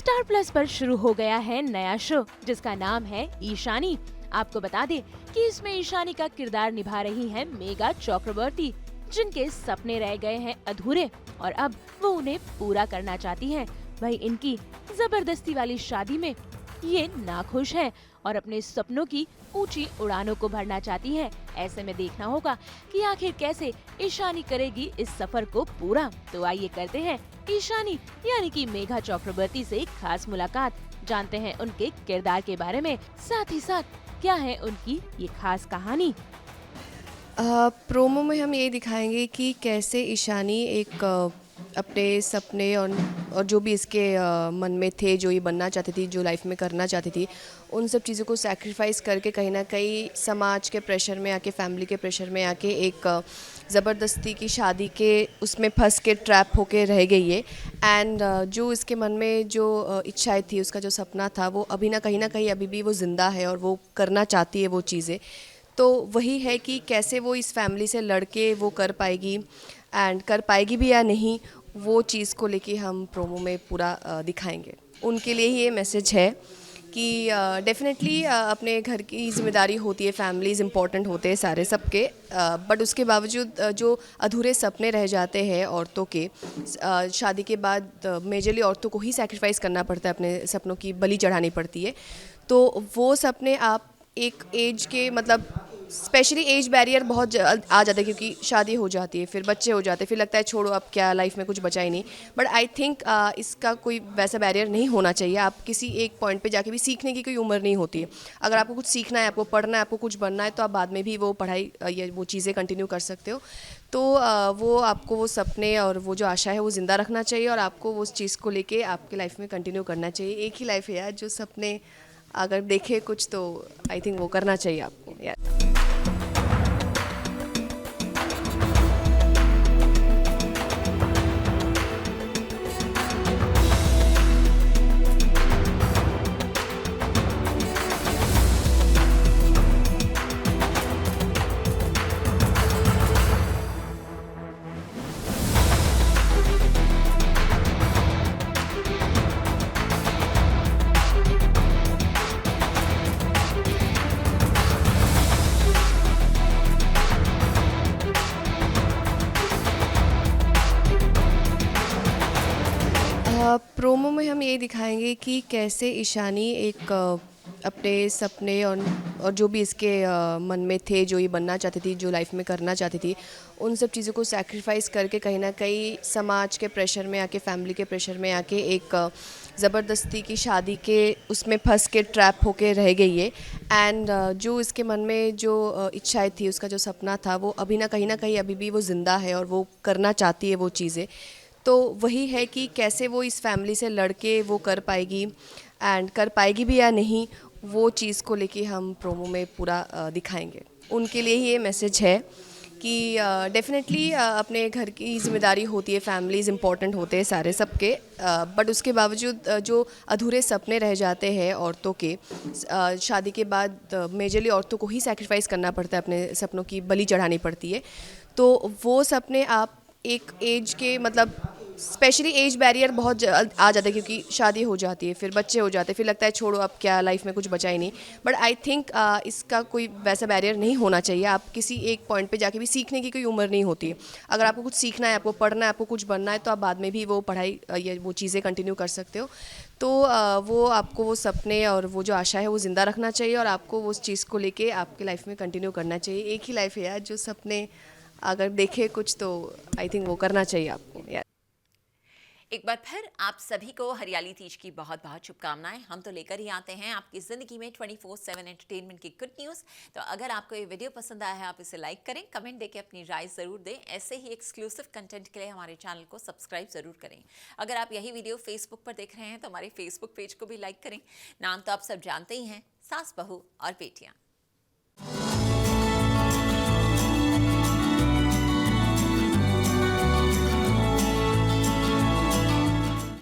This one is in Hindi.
स्टार प्लस पर शुरू हो गया है नया शो जिसका नाम है ईशानी। आपको बता दें कि इसमें ईशानी का किरदार निभा रही हैं मेघा चक्रवर्ती, जिनके सपने रह गए हैं अधूरे और अब वो उन्हें पूरा करना चाहती हैं। वहीं इनकी जबरदस्ती वाली शादी में ये नाखुश हैं और अपने सपनों की ऊंची उड़ानों को भरना चाहती हैं। ऐसे में देखना होगा कि आखिर कैसे ईशानी करेगी इस सफर को पूरा। तो आइए करते हैं ईशानी यानी कि मेघा चक्रवर्ती से एक खास मुलाकात, जानते हैं उनके किरदार के बारे में, साथ ही साथ क्या है उनकी ये खास कहानी। प्रोमो में हम ये दिखाएंगे कि कैसे ईशानी एक अपने सपने और जो भी इसके मन में थे, जो ये बनना चाहती थी, जो लाइफ में करना चाहती थी, उन सब चीज़ों को सैक्रिफाइस करके कहीं ना कहीं समाज के प्रेशर में आके, फैमिली के प्रेशर में आके एक ज़बरदस्ती की शादी के उसमें फंस के ट्रैप होके रह गई है। एंड जो इसके मन में जो इच्छाएं थी, उसका जो सपना था, वो अभी ना कहीं अभी भी वो ज़िंदा है और वो करना चाहती है वो चीज़ें। तो वही है कि कैसे वो इस फैमिली से लड़के वो कर पाएगी एंड कर पाएगी भी या नहीं, वो चीज़ को लेके हम प्रोमो में पूरा दिखाएंगे। उनके लिए ही ये मैसेज है कि डेफिनेटली अपने घर की जिम्मेदारी होती है, फैमिलीज़ इम्पॉर्टेंट होते हैं सारे सबके, बट उसके बावजूद जो अधूरे सपने रह जाते हैं औरतों के, शादी के बाद मेजरली औरतों को ही सैक्रिफाइस करना पड़ता है, अपने सपनों की बलि चढ़ानी पड़ती है। तो वो सपने आप एक एज के मतलब स्पेशली एज बैरियर बहुत आ जाता है, क्योंकि शादी हो जाती है, फिर बच्चे हो जाते हैं, फिर लगता है छोड़ो अब क्या, लाइफ में कुछ बचा ही नहीं। बट आई थिंक इसका कोई वैसा बैरियर नहीं होना चाहिए। आप किसी एक पॉइंट पे जाके भी सीखने की कोई उम्र नहीं होती है। अगर आपको कुछ सीखना है, आपको पढ़ना है, आपको कुछ बनना है, तो आप बाद में भी वो पढ़ाई या वो चीज़ें कंटिन्यू कर सकते हो। तो वो आपको वो सपने और वो जो आशा है वो ज़िंदा रखना चाहिए और आपको उस चीज़ को लेके आपके लाइफ में कंटिन्यू करना चाहिए। एक ही लाइफ है यार, जो सपने अगर देखे कुछ तो आई थिंक वो करना चाहिए आपको यार। प्रोमो में हम ये दिखाएंगे कि कैसे ईशानी एक अपने सपने और जो भी इसके मन में थे, जो ये बनना चाहती थी, जो लाइफ में करना चाहती थी, उन सब चीज़ों को सैक्रिफाइस करके कहीं ना कहीं समाज के प्रेशर में आके, फैमिली के प्रेशर में आके एक ज़बरदस्ती की शादी के उसमें फंस के ट्रैप होके रह गई है। एंड जो इसके मन में जो इच्छाएं थी, उसका जो सपना था, वो अभी ना कहीं अभी भी वो ज़िंदा है और वो करना चाहती है वो चीज़ें। तो वही है कि कैसे वो इस फैमिली से लड़के वो कर पाएगी एंड कर पाएगी भी या नहीं, वो चीज़ को लेके हम प्रोमो में पूरा दिखाएंगे। उनके लिए ही ये मैसेज है कि डेफिनेटली अपने घर की जिम्मेदारी होती है, फैमिलीज़ इम्पॉर्टेंट होते हैं सारे सबके, बट उसके बावजूद जो अधूरे सपने रह जाते हैं औरतों के, शादी के बाद मेजरली औरतों को ही सैक्रिफाइस करना पड़ता है, अपने सपनों की बलि चढ़ानी पड़ती है। तो वो सपने आप एक एज के मतलब स्पेशली एज बैरियर बहुत आ जाता है, क्योंकि शादी हो जाती है, फिर बच्चे हो जाते हैं, फिर लगता है छोड़ो अब क्या, लाइफ में कुछ बचा ही नहीं। बट आई थिंक इसका कोई वैसा बैरियर नहीं होना चाहिए। आप किसी एक पॉइंट पे जाके भी सीखने की कोई उम्र नहीं होती है। अगर आपको कुछ सीखना है, आपको पढ़ना है, आपको कुछ बनना है, तो आप बाद में भी वो पढ़ाई या वो चीज़ें कंटिन्यू कर सकते हो। तो वो आपको वो सपने और वो जो आशा है वो ज़िंदा रखना चाहिए और आपको उस चीज़ को लेके आपके लाइफ में कंटिन्यू करना चाहिए। एक ही लाइफ है यार, जो सपने अगर देखे कुछ तो आई थिंक वो करना चाहिए आपको यार। एक बार फिर आप सभी को हरियाली तीज की बहुत बहुत शुभकामनाएं। हम तो लेकर ही आते हैं आपकी ज़िंदगी में 24/7 एंटरटेनमेंट की गुड न्यूज़। तो अगर आपको ये वीडियो पसंद आया है, आप इसे लाइक करें, कमेंट देके अपनी राय ज़रूर दें। ऐसे ही एक्सक्लूसिव कंटेंट के लिए हमारे चैनल को सब्सक्राइब ज़रूर करें। अगर आप यही वीडियो फेसबुक पर देख रहे हैं तो हमारे फेसबुक पेज को भी लाइक करें। नाम तो आप सब जानते ही हैं, सास बहू और बेटियाँ।